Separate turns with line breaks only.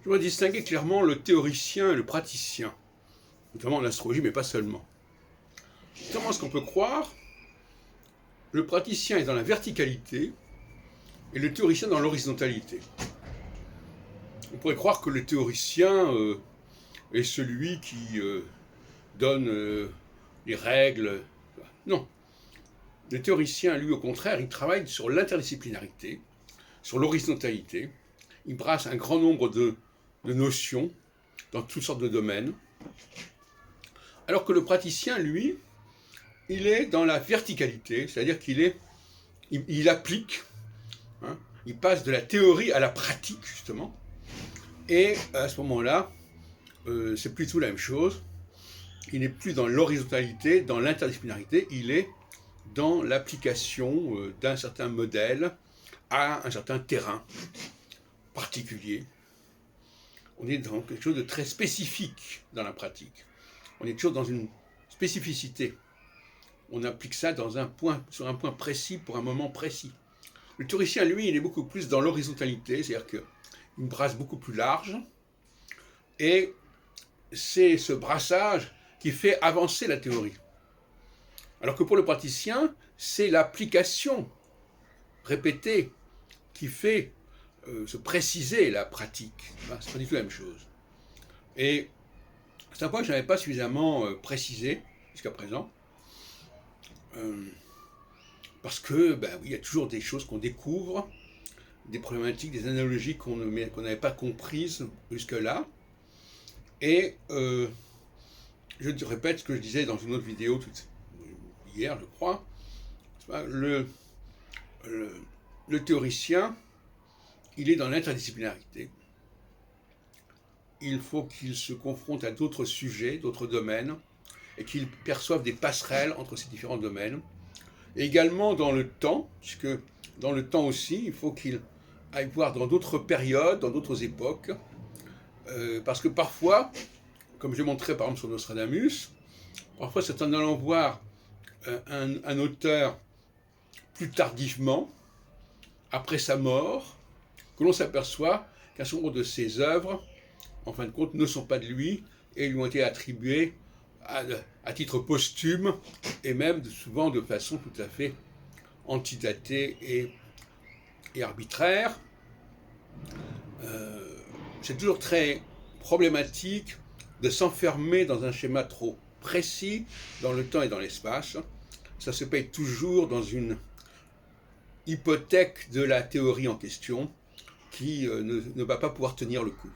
Je dois distinguer clairement le théoricien et le praticien, notamment en astrologie, mais pas seulement. Contrairement à ce qu'on peut croire, le praticien est dans la verticalité et le théoricien dans l'horizontalité. On pourrait croire que le théoricien est celui qui donne les règles. Non. Le théoricien, lui, au contraire, il travaille sur l'interdisciplinarité, sur l'horizontalité. Il brasse un grand nombre de notions dans toutes sortes de domaines. Alors que le praticien, lui, il est dans la verticalité, c'est-à-dire il applique, hein, il passe de la théorie à la pratique, justement. Et à ce moment-là, c'est plutôt la même chose. Il n'est plus dans l'horizontalité, dans l'interdisciplinarité, il est dans l'application d'un certain modèle à un certain terrain particulier. On est dans quelque chose de très spécifique dans la pratique. On est toujours dans une spécificité. On applique ça sur un point précis, pour un moment précis. Le théoricien, lui, il est beaucoup plus dans l'horizontalité, c'est-à-dire qu'il brasse beaucoup plus large, et c'est ce brassage qui fait avancer la théorie. Alors que pour le praticien, c'est l'application répétée qui fait se préciser la pratique. C'est pas du tout la même chose. Et c'est un point que je n'avais pas suffisamment précisé jusqu'à présent. Parce que, oui, il y a toujours des choses qu'on découvre, des problématiques, des analogies qu'on n'avait pas comprises jusque-là. Et je te répète ce que je disais dans une autre vidéo hier, je crois. Le théoricien, il est dans l'interdisciplinarité. Il faut qu'il se confronte à d'autres sujets, d'autres domaines, et qu'il perçoive des passerelles entre ces différents domaines. Et également dans le temps, puisque dans le temps aussi, il faut qu'il aille voir dans d'autres périodes, dans d'autres époques, parce que parfois, comme j'ai montré par exemple sur Nostradamus, parfois c'est en allant voir un auteur plus tardivement, après sa mort, que l'on s'aperçoit qu'un certain nombre de ses œuvres, en fin de compte, ne sont pas de lui et lui ont été attribuées à titre posthume et même souvent de façon tout à fait antidatée et arbitraire. C'est toujours très problématique de s'enfermer dans un schéma trop précis dans le temps et dans l'espace. Ça se paye toujours dans une hypothèque de la théorie en question qui ne va pas pouvoir tenir le coup.